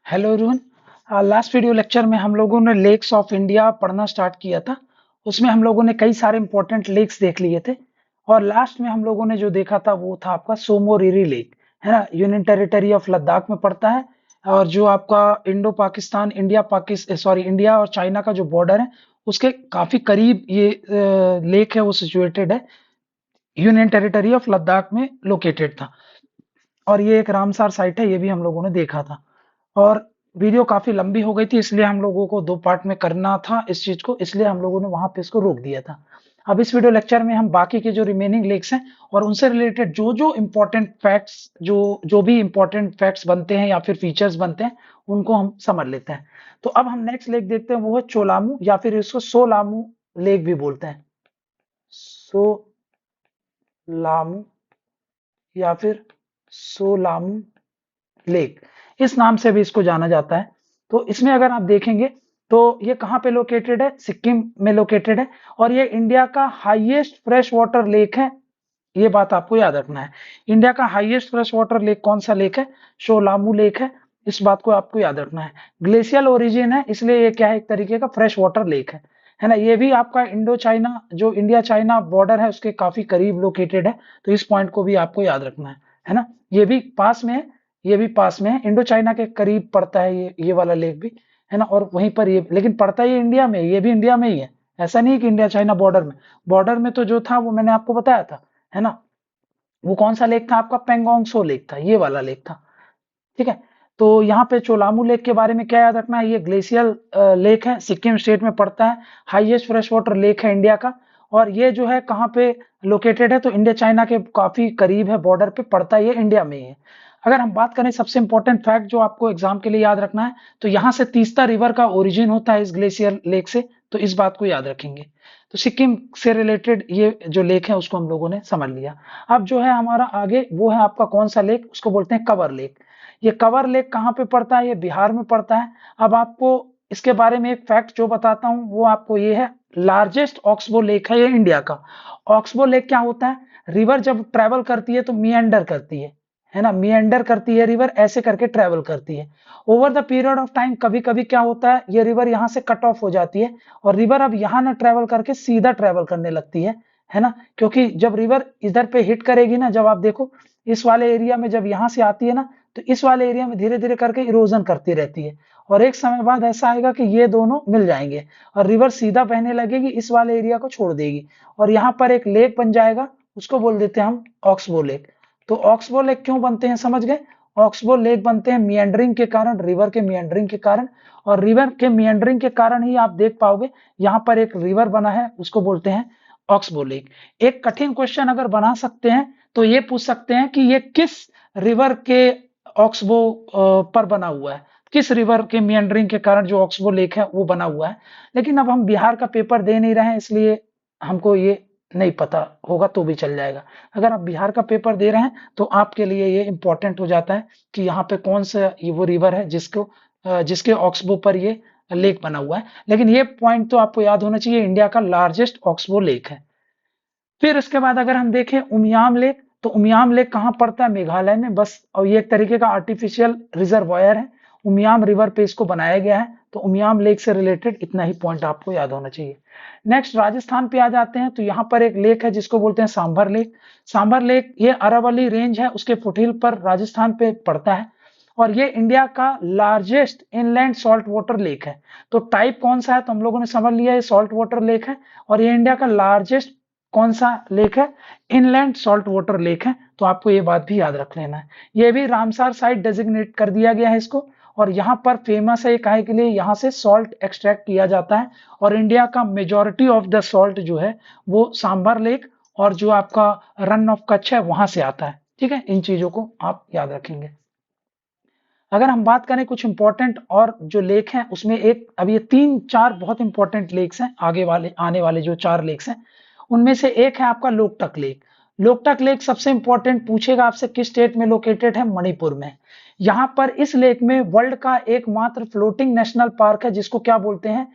Hello everyone. Last video lecture में हम लोगों ने लेक्स ऑफ इंडिया पढ़ना स्टार्ट किया था। उसमें हम लोगों ने कई सारे इंपॉर्टेंट लेक्स देख लिए थे और लास्ट में हम लोगों ने जो देखा था वो था आपका सोमोरिरी लेक, है ना। यूनियन टेरिटरी ऑफ लद्दाख में पड़ता है और जो आपका इंडो पाकिस्तान इंडिया और चाइना का जो बॉर्डर है उसके काफी करीब ये लेक है, वो सिचुएटेड है। यूनियन टेरिटरी ऑफ लद्दाख में लोकेटेड था और ये एक रामसार साइट है, ये भी हम लोगों ने देखा था। और वीडियो काफी लंबी हो गई थी, इसलिए हम लोगों को 2 पार्ट में करना था इस चीज को, इसलिए हम लोगों ने वहां पे इसको रोक दिया था। अब इस वीडियो लेक्चर में हम बाकी के जो रिमेनिंग लेक्स हैं और उनसे रिलेटेड जो जो इम्पोर्टेंट फैक्ट्स जो जो भी इम्पोर्टेंट फैक्ट्स बनते हैं या फिर फीचर्स बनते हैं उनको हम समझ लेते हैं। तो अब हम नेक्स्ट लेक देखते हैं, वो है चोलामू या फिर इसको सोलामू लेक भी बोलते हैं। सोलामू या फिर सोलामू लेक, इस नाम से भी इसको जाना जाता है। तो इसमें अगर आप देखेंगे तो ये कहाँ पे लोकेटेड है, सिक्किम में लोकेटेड है और ये इंडिया का हाईएस्ट फ्रेश वाटर लेक है। ये बात आपको याद रखना है, इंडिया का हाईएस्ट फ्रेश वाटर लेक कौन सा लेक है, शोलामू लेक है। इस बात को आपको याद रखना है। ग्लेशियल ओरिजिन है, इसलिए ये क्या है, एक तरीके का फ्रेश वाटर लेक है ना। ये भी आपका इंडो चाइना जो इंडिया चाइना बॉर्डर है उसके काफी करीब लोकेटेड है, तो इस पॉइंट को भी आपको याद रखना है ना। ये भी पास में है, ये भी पास में है, इंडो चाइना के करीब पड़ता है ये वाला लेक भी, है ना। और वहीं पर ये लेकिन पड़ता है ये इंडिया में, ये भी इंडिया में ही है। ऐसा नहीं है कि इंडिया चाइना बॉर्डर में तो जो था वो मैंने आपको बताया था, है ना। वो कौन सा लेक था आपका, पेंगोंग सो लेक था, ये वाला लेक था। ठीक है। तो यहाँ पे चोलामू लेक के बारे में क्या याद रखना है, ये ग्लेशियल लेक है, सिक्किम स्टेट में पड़ता है, हाईएस्ट फ्रेश वाटर लेक है इंडिया का। और ये जो है कहाँ पे लोकेटेड है, तो इंडिया चाइना के काफी करीब है, बॉर्डर पे पड़ता है, ये इंडिया में ही है। अगर हम बात करें सबसे इंपॉर्टेंट फैक्ट जो आपको एग्जाम के लिए याद रखना है, तो यहाँ से तीस्ता रिवर का ओरिजिन होता है इस ग्लेशियर लेक से, तो इस बात को याद रखेंगे। तो सिक्किम से रिलेटेड ये जो लेक है उसको हम लोगों ने समझ लिया। अब जो है हमारा आगे वो है आपका कौन सा लेक, उसको बोलते हैं कवर लेक। ये कवर लेक कहाँ पे पड़ता है, ये बिहार में पड़ता है। अब आपको इसके बारे में एक फैक्ट जो बताता हूँ वो आपको ये है, लार्जेस्ट ऑक्सबो लेक है ये इंडिया का। ऑक्सबो लेक क्या होता है, रिवर जब ट्रेवल करती है तो मियंडर करती है ना, मियंडर करती है रिवर, ऐसे करके ट्रेवल करती है। Over the period of time कभी कभी क्या होता है, ये रिवर यहाँ से कट ऑफ हो जाती है और रिवर अब यहाँ ना ट्रेवल करके सीधा ट्रेवल करने लगती है ना। क्योंकि जब रिवर इधर पे हिट करेगी ना, जब आप देखो इस वाले एरिया में जब यहाँ से आती है ना, तो इस वाले एरिया में धीरे धीरे करके इरोजन करती रहती है और एक समय बाद ऐसा आएगा कि ये दोनों मिल जाएंगे और रिवर सीधा बहने लगेगी, इस वाले एरिया को छोड़ देगी और यहाँ पर एक लेक बन जाएगा, उसको बोल देते हैं हम ऑक्सबो लेक। तो ऑक्सबो लेक क्यों बनते हैं समझ गए, ऑक्सबो लेक बनते हैं मियंडरिंग के कारण, रिवर के मियंडरिंग के कारण। और रिवर के मियंडरिंग के कारण ही आप देख पाओगे यहाँ पर एक रिवर बना है, उसको बोलते हैं ऑक्सबो लेक। एक कठिन क्वेश्चन अगर बना सकते हैं तो ये पूछ सकते हैं कि ये किस रिवर के ऑक्सबो पर बना हुआ है, किस रिवर के मियंडरिंग के कारण जो ऑक्सबो लेक है वो बना हुआ है। लेकिन अब हम बिहार का पेपर दे नहीं रहे हैं, इसलिए हमको ये नहीं पता होगा तो भी चल जाएगा। अगर आप बिहार का पेपर दे रहे हैं तो आपके लिए ये इंपॉर्टेंट हो जाता है कि यहाँ पे कौन सा ये वो रिवर है जिसके ऑक्सबो पर ये लेक बना हुआ है। लेकिन ये पॉइंट तो आपको याद होना चाहिए, इंडिया का लार्जेस्ट ऑक्सबो लेक है। फिर इसके बाद अगर हम देखें उमियाम लेक, तो उमियाम लेक कहाँ पड़ता है, मेघालय में बस। और ये एक तरीके का आर्टिफिशियल रिजर्वायर है, उमियाम रिवर पे इसको बनाया गया है। तो उमियाम लेक से रिलेटेड इतना ही पॉइंट आपको याद होना चाहिए। नेक्स्ट राजस्थान पे आ जाते हैं, तो यहाँ पर एक लेक है जिसको बोलते हैं सांभर लेक। सांभर लेक ये अरावली रेंज है, उसके फुटहिल पर राजस्थान पे पड़ता है और ये इंडिया का largest inland salt water lake है। तो टाइप कौन सा है, तो हम लोगों ने समझ लिया ये सॉल्ट वाटर लेक है और ये इंडिया का लार्जेस्ट कौन सा लेक है, इनलैंड सॉल्ट वाटर लेक है। तो आपको ये बात भी याद रख लेना है। ये भी रामसार साइट डेजिग्नेट कर दिया गया है इसको और यहाँ पर फेमस है काहे के लिए, यहाँ से सॉल्ट एक्सट्रैक्ट किया जाता है और इंडिया का मेजॉरिटी ऑफ द सॉल्ट जो है वो सांभर लेक और जो आपका रन ऑफ कच्छ है वहां से आता है। ठीक है, इन चीजों को आप याद रखेंगे। अगर हम बात करें कुछ इंपॉर्टेंट और जो लेक हैं उसमें एक, अब ये 3-4 बहुत इंपॉर्टेंट लेक्स हैं, आगे वाले आने वाले जो 4 लेक्स हैं उनमें से एक है आपका लोकटक लेक। लोकटक लेक सबसे इंपॉर्टेंट पूछेगा आपसे किस स्टेट में लोकेटेड है, मणिपुर में। यहाँ पर इस लेक में वर्ल्ड का एकमात्र फ्लोटिंग नेशनल पार्क है जिसको क्या बोलते हैं,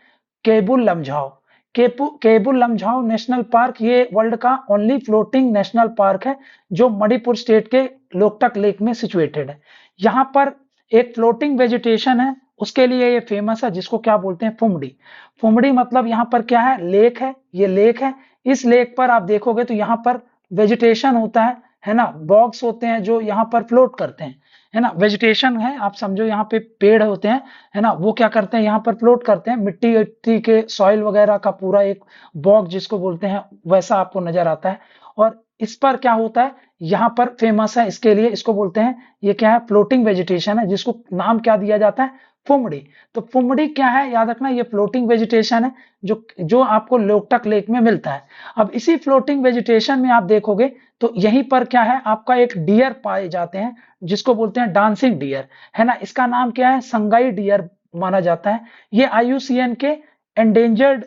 केबुल लमझाओ। केबुल लमझाओ नेशनल पार्क ये वर्ल्ड का ओनली फ्लोटिंग नेशनल पार्क है जो मणिपुर स्टेट के लोकटक लेक में सिचुएटेड है। यहाँ पर एक फ्लोटिंग वेजिटेशन है, उसके लिए ये फेमस है, जिसको क्या बोलते हैं, फुमडी। फुमडी मतलब यहाँ पर क्या है, लेक है, ये लेक है। इस लेक पर आप देखोगे तो यहाँ पर वेजिटेशन होता है ना, बॉग्स होते हैं जो यहाँ पर फ्लोट करते हैं, है ना, वेजिटेशन है, आप समझो यहाँ पे पेड़ होते हैं, है ना, वो क्या करते हैं, यहाँ पर फ्लोट करते हैं, मिट्टी मिट्टी के सॉइल वगैरह का पूरा एक बॉग जिसको बोलते हैं वैसा आपको नजर आता है। और इस पर क्या होता है, यहाँ पर फेमस है इसके लिए, इसको बोलते हैं, ये क्या है, फ्लोटिंग वेजिटेशन है, जिसको नाम क्या दिया जाता है, फुमड़ी। तो फुमड़ी क्या है, याद रखना, ये फ्लोटिंग वेजिटेशन है, जो जो आपको लोकटक लेक में मिलता है। अब इसी फ्लोटिंग वेजिटेशन में आप देखोगे तो यहीं पर क्या है, आपका एक डियर पाए जाते हैं, जिसको बोलते हैं डांसिंग डियर, है ना, इसका नाम क्या है, संगाई डियर माना जाता है। ये IUCN के एंडेंजर्ड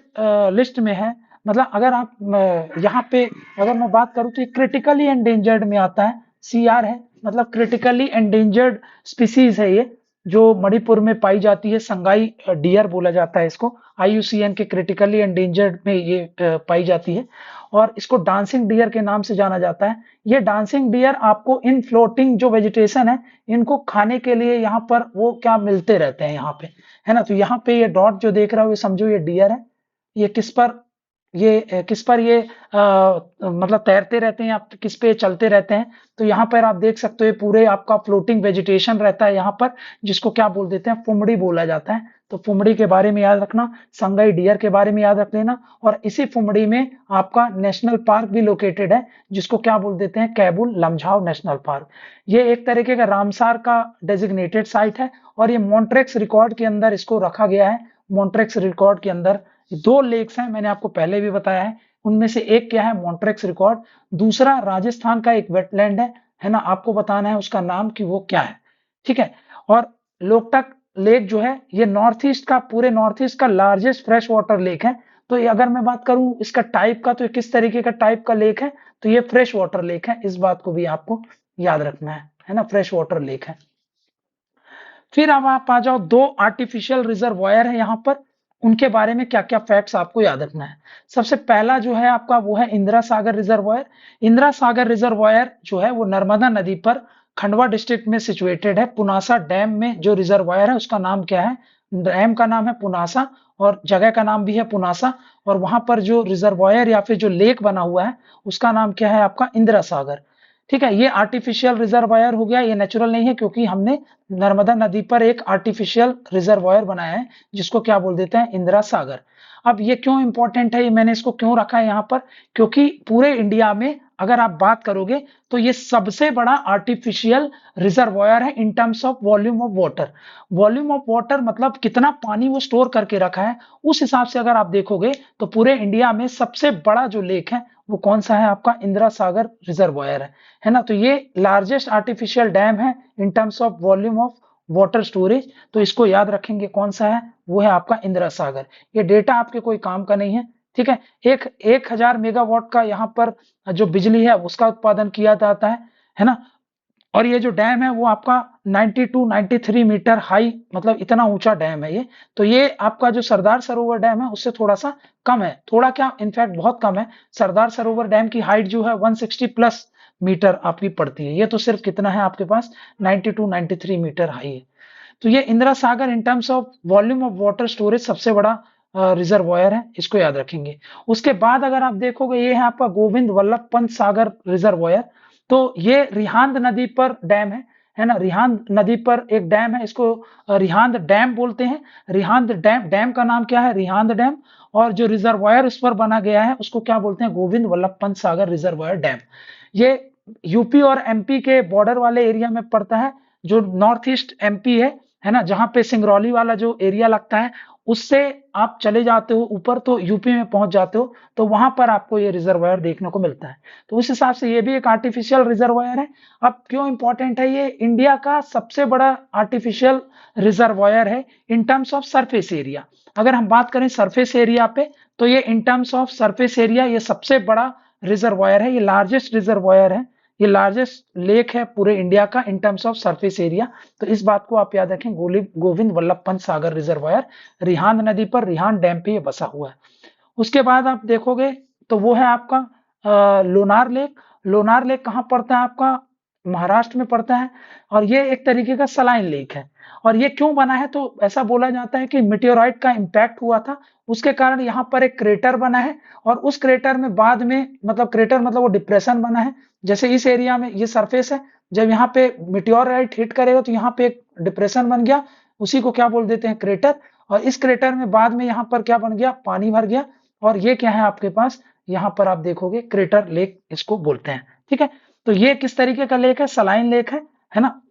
लिस्ट में है। मतलब अगर आप यहाँ पे अगर मैं बात करूं तो ये क्रिटिकली एंडेंजर्ड में आता है, CR है, मतलब क्रिटिकली एंडेंजर्ड स्पीसीज है ये, जो मणिपुर में पाई जाती है, संगाई डियर बोला जाता है इसको, IUCN के क्रिटिकली एंडेंजर्ड में ये पाई जाती है, और इसको डांसिंग डियर के नाम से जाना जाता है। ये डांसिंग डियर आपको इन फ्लोटिंग जो वेजिटेशन है, इनको खाने के लिए यहाँ पर वो क्या मिलते रहते हैं यहाँ पे, है ना। तो यहाँ पे ये डॉट जो देख रहा हो, ये समझो ये डियर है, ये किस पर, ये मतलब तैरते रहते हैं या किस पे चलते रहते हैं। तो यहाँ पर आप देख सकते हो, ये पूरे आपका फ्लोटिंग वेजिटेशन रहता है यहाँ पर, जिसको क्या बोल देते हैं, फुमड़ी बोला जाता है। तो फुमड़ी के बारे में याद रखना, संगाई डियर के बारे में याद रख लेना, और इसी फुमड़ी में आपका नेशनल पार्क भी लोकेटेड है, जिसको क्या बोल देते हैं, कैबुल लमझाव नेशनल पार्क। ये एक तरीके का रामसार का डेजिग्नेटेड साइट है, और ये मॉन्ट्रेक्स रिकॉर्ड के अंदर इसको रखा गया है। मॉन्ट्रेक्स रिकॉर्ड के अंदर 2 लेक्स हैं, मैंने आपको पहले भी बताया है, उनमें से एक क्या है, मॉन्ट्रेक्स रिकॉर्ड, दूसरा राजस्थान का एक वेटलैंड है ना, आपको बताना है उसका नाम कि वो क्या है, ठीक है। और लोकटक लेक जो है, ये नॉर्थ ईस्ट का, पूरे नॉर्थ ईस्ट का लार्जेस्ट फ्रेश वाटर लेक है। तो ये अगर मैं बात करूं इसका टाइप का, तो ये किस तरीके का टाइप का लेक है, तो ये फ्रेश वाटर लेक है, इस बात को भी आपको याद रखना है ना, फ्रेश वाटर लेक है। फिर अब आप आ जाओ, 2 आर्टिफिशियल रिजर्वायर है यहाँ पर, उनके बारे में क्या क्या फैक्ट्स आपको याद रखना है। सबसे पहला जो है आपका वो है इंदिरा सागर रिजर्वायर। इंदिरा सागर रिजर्वायर जो है वो नर्मदा नदी पर खंडवा डिस्ट्रिक्ट में सिचुएटेड है। पुनासा डैम में जो रिजर्वायर है उसका नाम क्या है, डैम का नाम है पुनासा, और जगह का नाम भी है पुनासा, और वहां पर जो रिजर्वायर या फिर जो लेक बना हुआ है उसका नाम क्या है, आपका इंदिरा सागर। ठीक है, ये आर्टिफिशियल रिजर्वायर हो गया, ये नेचुरल नहीं है, क्योंकि हमने नर्मदा नदी पर एक आर्टिफिशियल रिजर्वायर बनाया है, जिसको क्या बोल देते हैं, इंदिरा सागर। अब ये क्यों इंपॉर्टेंट है, ये मैंने इसको क्यों रखा है यहाँ पर, क्योंकि पूरे इंडिया में अगर आप बात करोगे तो ये सबसे बड़ा आर्टिफिशियल रिजर्वायर है इन terms of volume of water. Volume of water मतलब कितना पानी वो स्टोर करके रखा है, उस हिसाब से अगर आप देखोगे तो पूरे इंडिया में सबसे बड़ा जो लेक है वो कौन सा है, आपका इंदिरा सागर रिजर्वायर है ना। तो ये लार्जेस्ट आर्टिफिशियल डैम है इन terms of volume of water storage. तो इसको याद रखेंगे, कौन सा है, वो है आपका इंदिरा सागर। ये डेटा आपके कोई काम का नहीं है, ठीक है। 1000 मेगावाट का यहाँ पर जो बिजली है उसका उत्पादन किया जाता है ना। और ये जो डैम है वो आपका 92-93 मीटर हाई, मतलब इतना ऊंचा डैम है ये। तो ये आपका जो सरदार सरोवर डैम है उससे थोड़ा सा कम है, थोड़ा क्या, इनफैक्ट बहुत कम है। सरदार सरोवर डैम की हाइट जो है 160 प्लस मीटर आपकी पड़ती है, ये तो सिर्फ कितना है आपके पास, 92-93 मीटर हाई है। तो ये Indira Sagar in terms of volume of water storage सबसे बड़ा रिजर्वायर है, इसको याद रखेंगे। उसके बाद अगर आप देखोगे, ये है आपका गोविंद वल्लभ पंत सागर रिजर्वायर। तो ये रिहांद नदी पर डैम है ना, रिहांद नदी पर एक डैम है, इसको रिहांद डैम बोलते हैं। रिहांद डैम, डैम का नाम क्या है, रिहांद डैम, और जो रिजर्वायर उस पर बना गया है उसको क्या बोलते हैं, गोविंद वल्लभ पंत सागर रिजर्वायर डैम। ये यूपी और एमपी के बॉर्डर वाले एरिया में पड़ता है, जो नॉर्थ ईस्ट एमपी है ना, जहां पे सिंगरौली वाला जो एरिया लगता है, उससे आप चले जाते हो ऊपर तो यूपी में पहुंच जाते हो, तो वहां पर आपको ये रिजर्वायर देखने को मिलता है। तो उस हिसाब से ये भी एक आर्टिफिशियल रिजर्वायर है। अब क्यों इंपॉर्टेंट है, ये इंडिया का सबसे बड़ा आर्टिफिशियल रिजर्वायर है इन टर्म्स ऑफ सरफेस एरिया। अगर हम बात करें सरफेस एरिया पे, तो ये इन टर्म्स ऑफ सरफेस एरिया ये सबसे बड़ा रिजर्वायर है, ये लार्जेस्ट रिजर्वायर है, ये लार्जेस्ट लेक है पूरे इंडिया का इन टर्म्स ऑफ सरफेस एरिया। तो इस बात को आप याद रखें, गोविंद वल्लभ पंत सागर रिजर्वायर रिहांद नदी पर, रिहांद डैम पे ये बसा हुआ है। उसके बाद आप देखोगे तो वो है आपका लोनार लेक। लोनार लेक कहाँ पड़ता है आपका, महाराष्ट्र में पड़ता है और ये एक तरीके का सलाइन लेक है। और ये क्यों बना है, तो ऐसा बोला जाता है कि मिटेओराइट का इम्पैक्ट हुआ था, उसके कारण यहाँ पर एक क्रेटर बना है और उस क्रेटर में बाद में, मतलब क्रेटर मतलब वो डिप्रेशन बना है। जैसे इस एरिया में ये सरफेस है, जब यहाँ पे मिटेओराइट हिट करेगा तो यहाँ पे एक डिप्रेशन बन गया, उसी को क्या बोल देते हैं, क्रेटर। और इस क्रेटर में बाद में यहाँ पर क्या बन गया, पानी भर गया, और ये क्या है आपके पास, यहाँ पर आप देखोगे क्रेटर लेक इसको बोलते हैं। ठीक है, तो ये किस तरीके का लेक है, सलाइन लेक है ना।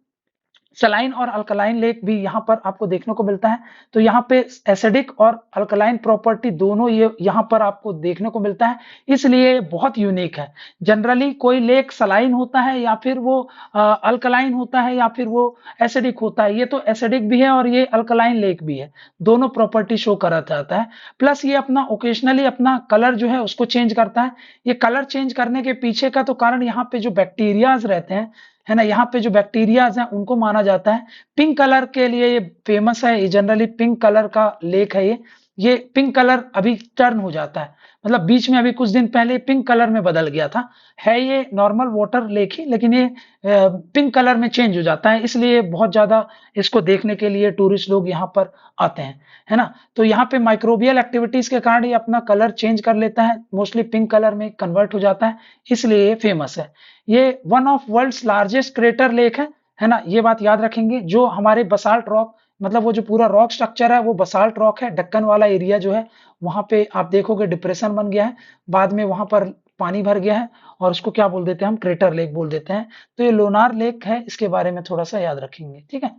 सलाइन और अल्कलाइन लेक भी यहाँ पर आपको देखने को मिलता है। तो यहाँ पे एसिडिक और अल्कलाइन प्रॉपर्टी दोनों ये यहाँ पर आपको देखने को मिलता है, इसलिए बहुत यूनिक है। जनरली कोई लेक सलाइन होता है या फिर वो अल्कलाइन होता है या फिर वो एसिडिक होता है, ये तो एसिडिक भी है और ये अल्कलाइन लेक भी है, दोनों प्रॉपर्टी शो करा जाता है। प्लस ये अपना ओकेजनली अपना कलर जो है उसको चेंज करता है। ये कलर चेंज करने के पीछे का तो कारण यहाँ पे जो बैक्टीरियाज रहते हैं, है ना, यहाँ पे जो बैक्टीरियाज हैं उनको माना जाता है। पिंक कलर के लिए ये फेमस है, ये जनरली पिंक कलर का लेक है ये पिंक कलर अभी टर्न हो जाता है, मतलब बीच में अभी कुछ दिन पहले पिंक कलर में बदल गया था। है ये नॉर्मल वाटर लेक ही, लेकिन ये पिंक कलर में चेंज हो जाता है, इसलिए बहुत ज्यादा इसको देखने के लिए टूरिस्ट लोग यहाँ पर आते हैं, है ना। तो यहाँ पे माइक्रोबियल एक्टिविटीज के कारण ये अपना कलर चेंज कर लेता है, मोस्टली पिंक कलर में कन्वर्ट हो जाता है, इसलिए ये फेमस है। ये one of world's largest crater lake है ना, ये बात याद रखेंगे। जो हमारे बसाल्ट रॉक, मतलब वो जो पूरा रॉक स्ट्रक्चर है वो बसाल्ट रॉक है, ढक्कन वाला एरिया जो है वहां पे आप देखोगे डिप्रेशन बन गया है, बाद में वहां पर पानी भर गया है और उसको क्या बोल देते हैं हम, क्रेटर लेक बोल देते हैं। तो ये लोनार लेक है, इसके बारे में थोड़ा सा याद रखेंगे, ठीक है।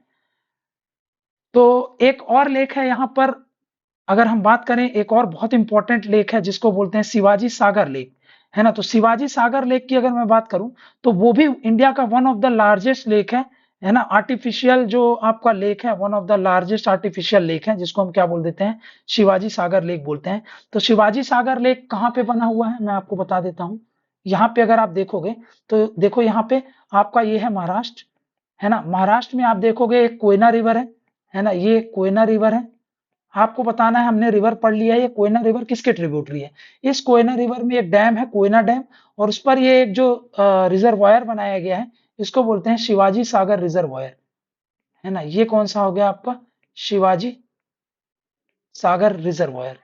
तो एक और लेक है यहाँ पर, अगर हम बात करें, एक और बहुत इंपॉर्टेंट लेक है जिसको बोलते हैं शिवाजी सागर लेक, है ना। तो शिवाजी सागर लेक की अगर मैं बात करूं तो वो भी इंडिया का one of the largest lake है ना। आर्टिफिशियल जो आपका लेक है, one of the largest artificial lake है, जिसको हम क्या बोल देते हैं, शिवाजी सागर लेक बोलते हैं। तो शिवाजी सागर लेक कहाँ पे बना हुआ है, मैं आपको बता देता हूँ। यहाँ पे अगर आप देखोगे तो देखो, यहाँ पे आपका ये है महाराष्ट्र, है ना। महाराष्ट्र में आप देखोगे एक कोयना रिवर है ना, ये कोयना रिवर है। आपको बताना है, हमने रिवर पढ़ लिया है, ये कोयना रिवर किसके ट्रिब्यूटरी है। इस कोयना रिवर में एक डैम है, कोयना डैम, और उस पर ये एक जो रिजर्वायर बनाया गया है, इसको बोलते हैं शिवाजी सागर रिजर्वायर, है ना। ये कौन सा हो गया आपका, शिवाजी सागर रिजर्वायर,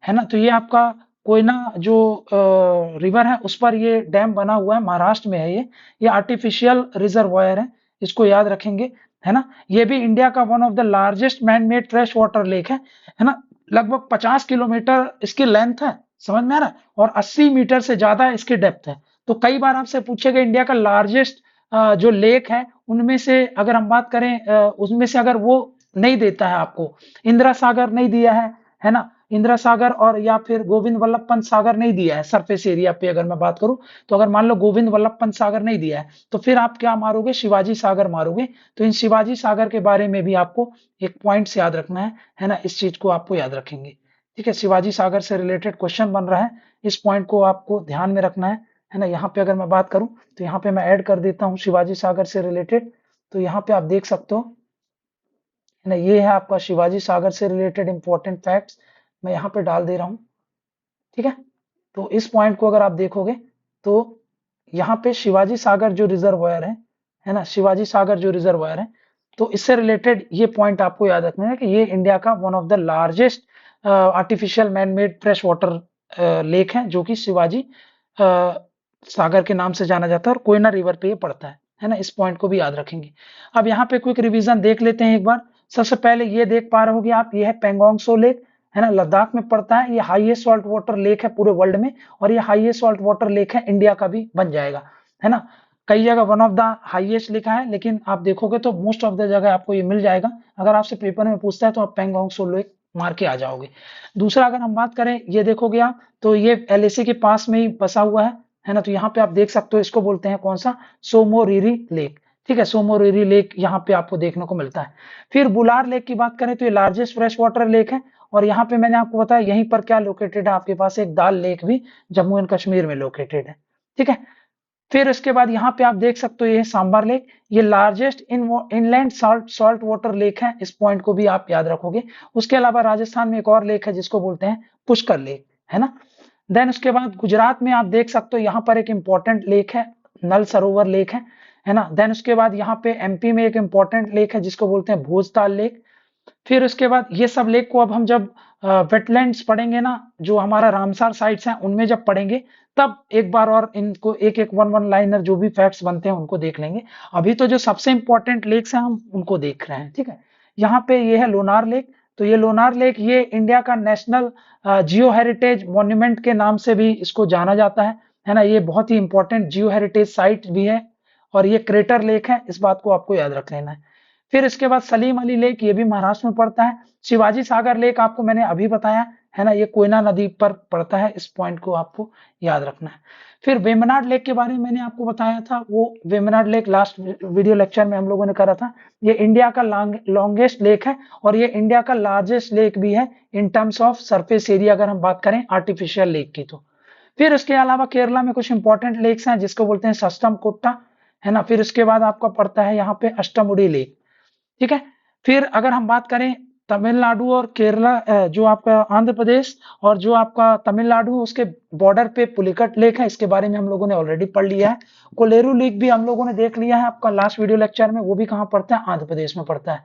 है ना। तो ये आपका कोयना जो रिवर है उस पर ये डैम बना हुआ है, महाराष्ट्र में है ये आर्टिफिशियल रिजर्वायर है, इसको याद रखेंगे, है ना। ये भी इंडिया का one of the largest man made fresh water lake है ना। लगभग 50 किलोमीटर इसकी लेंथ है, समझ में आ रहा है, और 80 मीटर से ज्यादा इसकी डेप्थ है। तो कई बार आपसे पूछेगा इंडिया का लार्जेस्ट जो लेक है उनमें से अगर हम बात करें, उसमें से अगर वो नहीं देता है आपको, इंदिरा सागर नहीं दिया है ना, इंदिरा सागर और या फिर गोविंद वल्लभ पंत सागर नहीं दिया है सरफेस एरिया पे अगर मैं बात करूं, तो अगर मान लो गोविंद वल्लभ पंत सागर नहीं दिया है तो फिर आप क्या मारोगे, शिवाजी सागर मारोगे। तो इन शिवाजी सागर के बारे में भी आपको एक पॉइंट से याद रखना है ना, इस चीज को आपको याद रखेंगे, ठीक है। शिवाजी सागर से रिलेटेड क्वेश्चन बन रहा है, इस पॉइंट को आपको ध्यान में रखना है ना। यहाँ पे अगर मैं बात करूं तो यहाँ पे मैं ऐड कर देता हूँ शिवाजी सागर से रिलेटेड, तो यहाँ पे आप देख सकते हो, है ना, ये है आपका शिवाजी सागर से रिलेटेड इंपॉर्टेंट फैक्ट्स, मैं यहाँ पे डाल दे रहा हूँ, ठीक है। तो इस पॉइंट को अगर आप देखोगे तो यहाँ पे शिवाजी सागर जो रिजर्वायर है ना, शिवाजी सागर जो रिजर्वायर है, तो इससे रिलेटेड ये पॉइंट आपको याद रखना है कि ये इंडिया का one of the largest artificial man made fresh water lake है, जो कि शिवाजी सागर के नाम से जाना जाता है और कोयना रिवर पे ये पड़ता है ना। इस पॉइंट को भी याद रखेंगे। अब यहाँ पे क्विक रिवीजन देख लेते हैं एक बार। सबसे पहले ये देख पा रहे होगे आप, ये है पेंगोंग सो लेक, है ना, लद्दाख में पड़ता है। ये हाईएस्ट सॉल्ट वाटर लेक है पूरे वर्ल्ड में, और ये हाईएस्ट सॉल्ट वाटर लेक है, इंडिया का भी बन जाएगा, है ना। कई जगह वन ऑफ द हाईएस्ट लिखा है, लेकिन आप देखोगे तो मोस्ट ऑफ द जगह आपको ये मिल जाएगा। अगर आपसे पेपर में पूछता है तो आप पेंगोंग सो लेक मार के आ जाओगे। दूसरा अगर हम बात करें, ये देखोगे आप तो ये एलएसी के पास में ही बसा हुआ है ना। तो यहाँ पे आप देख सकते हो, इसको बोलते हैं कौन सा, सोमोरिरी लेक, ठीक है। सोमोरिरी लेक यहाँ पे आपको देखने को मिलता है। फिर बुलार लेक की बात करें तो ये लार्जेस्ट फ्रेश वाटर लेक है, और यहाँ पे मैंने आपको बताया यहीं पर क्या लोकेटेड है, आपके पास एक दाल लेक भी जम्मू एंड कश्मीर में लोकेटेड है, ठीक है। फिर उसके बाद यहाँ पे आप देख सकते हो, ये सांबर लेक, ये largest inland salt water lake है, इस पॉइंट को भी आप याद रखोगे। उसके अलावा राजस्थान में एक और लेक है जिसको बोलते हैं पुष्कर लेक, है ना। देन उसके बाद गुजरात में आप देख सकते हो, यहाँ पर एक इंपॉर्टेंट लेक है, नल सरोवर लेक है है ना। देन उसके बाद यहाँ पे एमपी में एक इंपॉर्टेंट लेक है जिसको बोलते हैं भोजताल लेक। फिर उसके बाद ये सब लेक को अब हम जब वेटलैंड्स पढ़ेंगे ना, जो हमारा रामसार साइट्स हैं उनमें जब पढ़ेंगे, तब एक बार और इनको एक एक वन लाइनर जो भी फैक्ट्स बनते हैं उनको देख लेंगे। अभी तो जो सबसे इंपॉर्टेंट लेक्स हैं हम उनको देख रहे हैं, ठीक है। यहाँ पे ये है लोनार लेक। तो ये लोनार लेक ये इंडिया का नेशनल जियो हेरिटेज मॉन्यूमेंट के नाम से भी इसको जाना जाता है ना। ये बहुत ही इंपॉर्टेंट जियो हेरिटेज साइट भी है और ये क्रेटर लेक है, इस बात को आपको याद रख लेना है। फिर इसके बाद सलीम अली लेक, ये भी महाराष्ट्र में पड़ता है। शिवाजी सागर लेक आपको मैंने अभी बताया है ना, ये कोयना नदी पर पड़ता है, इस पॉइंट को आपको याद रखना है। फिर वेम्बनाड लेक के बारे में मैंने आपको बताया था, वो Vembanad lake last video lecture में हम लोगों ने करा था। ये इंडिया का लॉन्गेस्ट लेक है और ये इंडिया का लार्जेस्ट लेक भी है इन टर्म्स ऑफ सरफेस एरिया, अगर हम बात करें आर्टिफिशियल लेक की तो। फिर इसके अलावा केरला में कुछ इंपॉर्टेंट लेक्स हैं जिसको बोलते हैं सस्टम कोट्टा, है ना। फिर इसके बाद आपका पड़ता है यहाँ पे अष्टमुडी लेक, ठीक है। फिर अगर हम बात करें तमिलनाडु और केरला, जो आपका आंध्र प्रदेश और जो आपका तमिलनाडु, उसके बॉर्डर पे पुलिकट लेक है, इसके बारे में हम लोगों ने ऑलरेडी पढ़ लिया है। कोलेरू लेक भी हम लोगों ने देख लिया है आपका लास्ट वीडियो लेक्चर में, वो भी कहाँ पड़ता है, आंध्र प्रदेश में पड़ता है।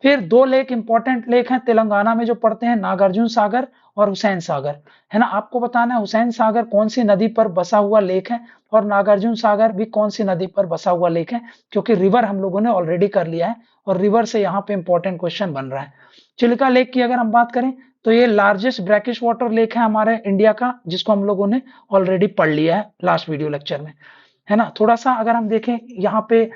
फिर दो लेक इंपॉर्टेंट लेक हैं तेलंगाना में जो पड़ते हैं, नागार्जुन सागर और हुसैन सागर, है ना। आपको बताना है हुसैन सागर कौन सी नदी पर बसा हुआ लेक है और नागार्जुन सागर भी कौन सी नदी पर बसा हुआ लेक है, क्योंकि रिवर हम लोगों ने ऑलरेडी कर लिया है और रिवर से यहाँ पे इंपॉर्टेंट क्वेश्चन बन रहा है। चिल्का लेक की अगर हम बात करें तो ये लार्जेस्ट ब्रैकिश वाटर लेक है हमारे इंडिया का, जिसको हम लोगों ने ऑलरेडी पढ़ लिया है लास्ट वीडियो लेक्चर में, है ना। थोड़ा सा अगर हम देखें यहाँ पे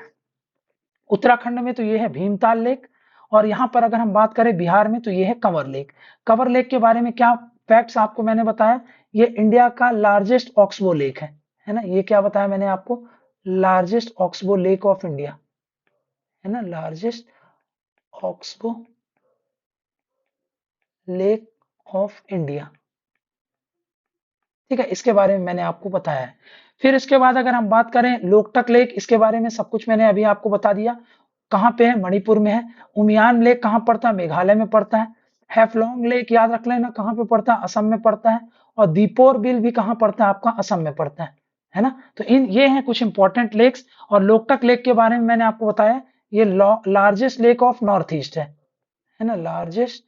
उत्तराखंड में तो ये है भीमताल लेक, और यहाँ पर अगर हम बात करें बिहार में तो ये है कंवर लेक। कंवर लेक के बारे में क्या फैक्ट्स आपको मैंने बताया, ये इंडिया का लार्जेस्ट ऑक्सबो लेक है ना। ये क्या बताया मैंने आपको, largest oxbow lake of India, है ना, largest oxbow lake of India, ठीक है। इसके बारे में मैंने आपको बताया है। फिर इसके बाद अगर हम बात करें लोकटक लेक, इसके बारे में सब कुछ मैंने अभी आपको बता दिया। कहाँ पे है, मणिपुर में है। उमियाम लेक कहाँ पड़ता है, मेघालय में पड़ता है। हैफलोंग लेक याद रख लेना कहाँ पे पड़ता है, असम में पड़ता है। और दीपोर बिल भी कहाँ पड़ता है, आपका असम में पड़ता है ना। तो ये हैं कुछ इंपॉर्टेंट लेक्स। और लोकटक लेक के बारे में मैंने आपको बताया, ये largest lake of north east है ना, largest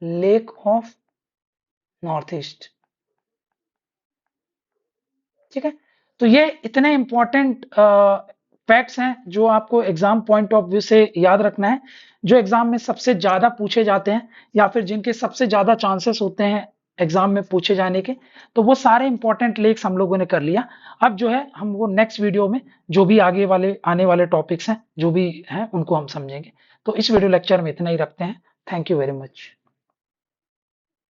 lake of north east, ठीक है। तो ये इतने इंपॉर्टेंट फैक्ट्स हैं जो आपको एग्जाम पॉइंट ऑफ व्यू से याद रखना है, जो एग्जाम में सबसे ज्यादा पूछे जाते हैं या फिर जिनके सबसे ज्यादा चांसेस होते हैं एग्जाम में पूछे जाने के। तो वो सारे इंपॉर्टेंट लेक्स हम लोगों ने कर लिया। अब जो है हम वो नेक्स्ट वीडियो में जो भी आगे वाले आने वाले टॉपिक्स हैं जो भी हैं उनको हम समझेंगे। तो इस वीडियो लेक्चर में इतना ही रखते हैं। Thank you very much.